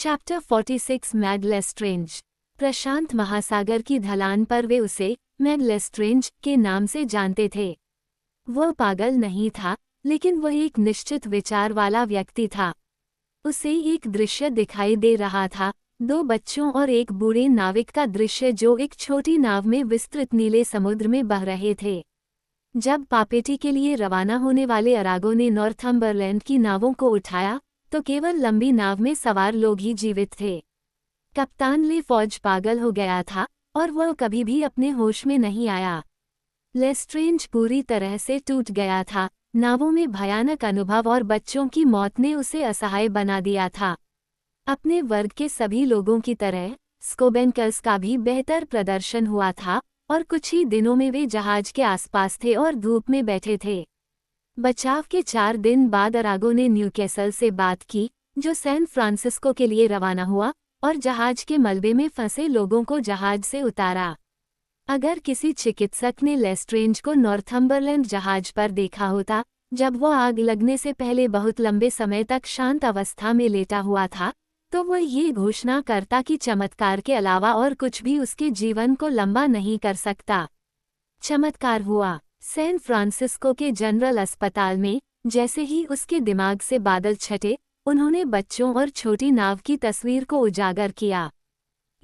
Chapter 46 mad Lestrange. प्रशांत महासागर की ढलान पर वे उसे मैड लेस्ट्रेंज के नाम से जानते थे। वह पागल नहीं था, लेकिन वह एक निश्चित विचार वाला व्यक्ति था। उसे एक दृश्य दिखाई दे रहा था, दो बच्चों और एक बूढ़े नाविक का दृश्य जो एक छोटी नाव में विस्तृत नीले समुद्र में बह रहे थे। जब पापेटी के लिए रवाना होने वाले अरागो ने नॉर्थम्बरलैंड की नावों को उठाया, तो केवल लंबी नाव में सवार लोग ही जीवित थे। कप्तान ले फौज पागल हो गया था और वह कभी भी अपने होश में नहीं आया। लेस्ट्रेंज पूरी तरह से टूट गया था। नावों में भयानक अनुभव और बच्चों की मौत ने उसे असहाय बना दिया था। अपने वर्ग के सभी लोगों की तरह स्कोबेंकर्स का भी बेहतर प्रदर्शन हुआ था और कुछ ही दिनों में वे जहाज के आसपास थे और धूप में बैठे थे। बचाव के 4 दिन बाद अरागो ने न्यूकैसल से बात की, जो सैन फ्रांसिस्को के लिए रवाना हुआ, और जहाज के मलबे में फंसे लोगों को जहाज से उतारा। अगर किसी चिकित्सक ने लेस्ट्रेंज को नॉर्थम्बरलैंड जहाज पर देखा होता, जब वह आग लगने से पहले बहुत लंबे समय तक शांत अवस्था में लेटा हुआ था, तो वह ये घोषणा करता कि चमत्कार के अलावा और कुछ भी उसके जीवन को लंबा नहीं कर सकता। चमत्कार हुआ। सैन फ्रांसिस्को के जनरल अस्पताल में जैसे ही उसके दिमाग से बादल छटे, उन्होंने बच्चों और छोटी नाव की तस्वीर को उजागर किया।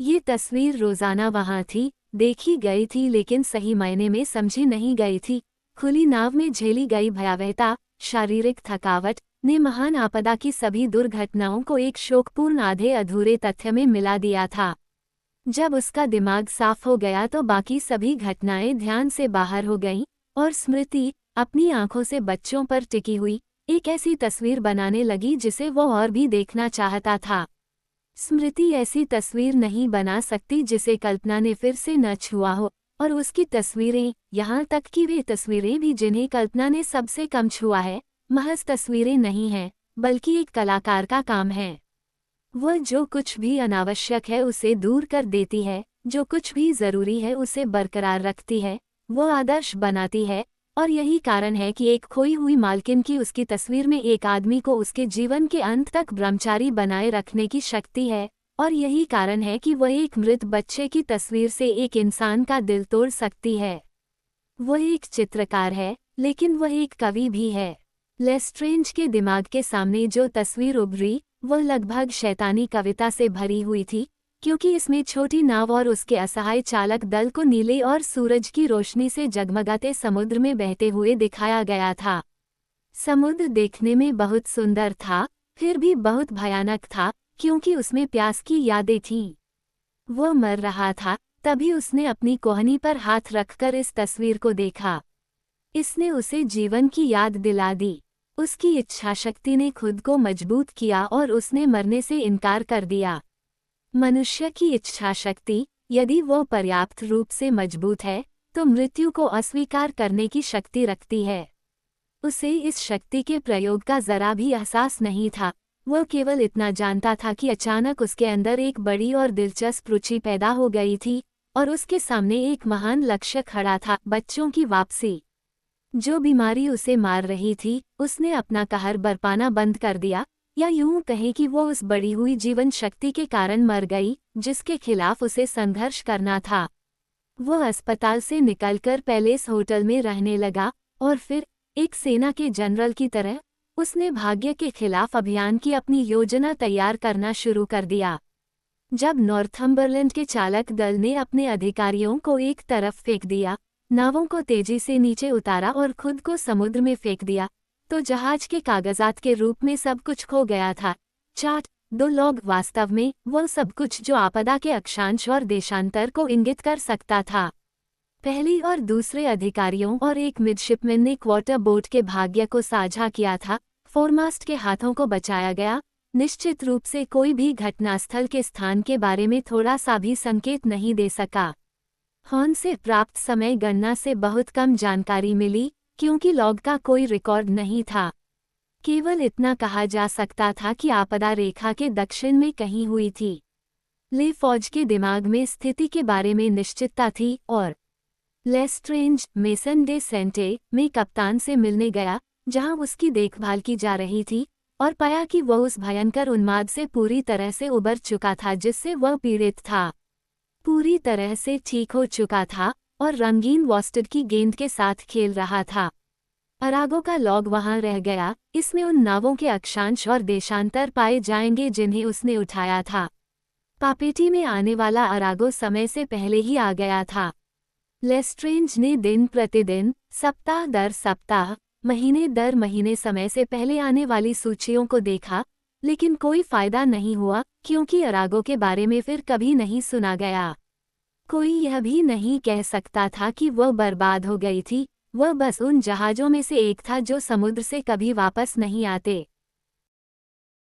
ये तस्वीर रोजाना वहां थी, देखी गई थी, लेकिन सही मायने में समझी नहीं गई थी। खुली नाव में झेली गई भयावहता, शारीरिक थकावट ने महान आपदा की सभी दुर्घटनाओं को एक शोकपूर्ण आधे अधूरे तथ्य में मिला दिया था। जब उसका दिमाग साफ हो गया तो बाकी सभी घटनाएं ध्यान से बाहर हो गईं, और स्मृति अपनी आंखों से बच्चों पर टिकी हुई एक ऐसी तस्वीर बनाने लगी जिसे वो और भी देखना चाहता था। स्मृति ऐसी तस्वीर नहीं बना सकती जिसे कल्पना ने फिर से न छुआ हो, और उसकी तस्वीरें, यहाँ तक कि वे तस्वीरें भी जिन्हें कल्पना ने सबसे कम छुआ है, महज तस्वीरें नहीं हैं, बल्कि एक कलाकार का काम है। वह जो कुछ भी अनावश्यक है उसे दूर कर देती है, जो कुछ भी जरूरी है उसे बरकरार रखती है, वो आदर्श बनाती है। और यही कारण है कि एक खोई हुई मालकिन की उसकी तस्वीर में एक आदमी को उसके जीवन के अंत तक ब्रह्मचारी बनाए रखने की शक्ति है, और यही कारण है कि वह एक मृत बच्चे की तस्वीर से एक इंसान का दिल तोड़ सकती है। वह एक चित्रकार है, लेकिन वह एक कवि भी है। लेस्ट्रेंज के दिमाग के सामने जो तस्वीर उभरी, वह लगभग शैतानी कविता से भरी हुई थी, क्योंकि इसमें छोटी नाव और उसके असहाय चालक दल को नीले और सूरज की रोशनी से जगमगाते समुद्र में बहते हुए दिखाया गया था। समुद्र देखने में बहुत सुंदर था, फिर भी बहुत भयानक था, क्योंकि उसमें प्यास की यादें थीं। वह मर रहा था, तभी उसने अपनी कोहनी पर हाथ रखकर इस तस्वीर को देखा। इसने उसे जीवन की याद दिला दी। उसकी इच्छाशक्ति ने खुद को मजबूत किया और उसने मरने से इनकार कर दिया। मनुष्य की इच्छाशक्ति, यदि वह पर्याप्त रूप से मजबूत है, तो मृत्यु को अस्वीकार करने की शक्ति रखती है। उसे इस शक्ति के प्रयोग का जरा भी एहसास नहीं था। वह केवल इतना जानता था कि अचानक उसके अंदर एक बड़ी और दिलचस्प रुचि पैदा हो गई थी, और उसके सामने एक महान लक्ष्य खड़ा था, बच्चों की वापसी। जो बीमारी उसे मार रही थी, उसने अपना कहर बरपाना बंद कर दिया, या यूं कहें कि वो उस बढ़ी हुई जीवन शक्ति के कारण मर गई, जिसके खिलाफ उसे संघर्ष करना था। वह अस्पताल से निकलकर पैलेस होटल में रहने लगा, और फिर एक सेना के जनरल की तरह उसने भाग्य के खिलाफ अभियान की अपनी योजना तैयार करना शुरू कर दिया। जब नॉर्थम्बरलैंड के चालक दल ने अपने अधिकारियों को एक तरफ फेंक दिया, नावों को तेजी से नीचे उतारा और खुद को समुद्र में फेंक दिया, तो जहाज के कागजात के रूप में सब कुछ खो गया था। चार्ट, 2 लॉग, वास्तव में वह सब कुछ जो आपदा के अक्षांश और देशांतर को इंगित कर सकता था। पहली और दूसरे अधिकारियों और एक मिडशिपमैन ने क्वार्टर बोट के भाग्य को साझा किया था। फोरमास्ट के हाथों को बचाया गया। निश्चित रूप से कोई भी घटनास्थल के स्थान के बारे में थोड़ा सा भी संकेत नहीं दे सका। हॉर्न से प्राप्त समय गणना से बहुत कम जानकारी मिली, क्योंकि लॉग का कोई रिकॉर्ड नहीं था। केवल इतना कहा जा सकता था कि आपदा रेखा के दक्षिण में कहीं हुई थी। ले फौज के दिमाग में स्थिति के बारे में निश्चितता थी, और लेस्ट्रेंज मेसन डे सेंटे में कप्तान से मिलने गया, जहां उसकी देखभाल की जा रही थी, और पाया कि वह उस भयंकर उन्माद से पूरी तरह से उबर चुका था जिससे वह पीड़ित था। पूरी तरह से ठीक हो चुका था और रंगीन वॉस्टेड की गेंद के साथ खेल रहा था। अरागो का लॉग वहां रह गया, इसमें उन नावों के अक्षांश और देशांतर पाए जाएंगे जिन्हें उसने उठाया था। पापेटी में आने वाला अरागो समय से पहले ही आ गया था। लेस्ट्रेंज ने दिन प्रतिदिन, सप्ताह दर सप्ताह, महीने दर महीने समय से पहले आने वाली सूचियों को देखा, लेकिन कोई फायदा नहीं हुआ क्योंकि अरागो के बारे में फिर कभी नहीं सुना गया। कोई यह भी नहीं कह सकता था कि वह बर्बाद हो गई थी, वह बस उन जहाज़ों में से एक था जो समुद्र से कभी वापस नहीं आते।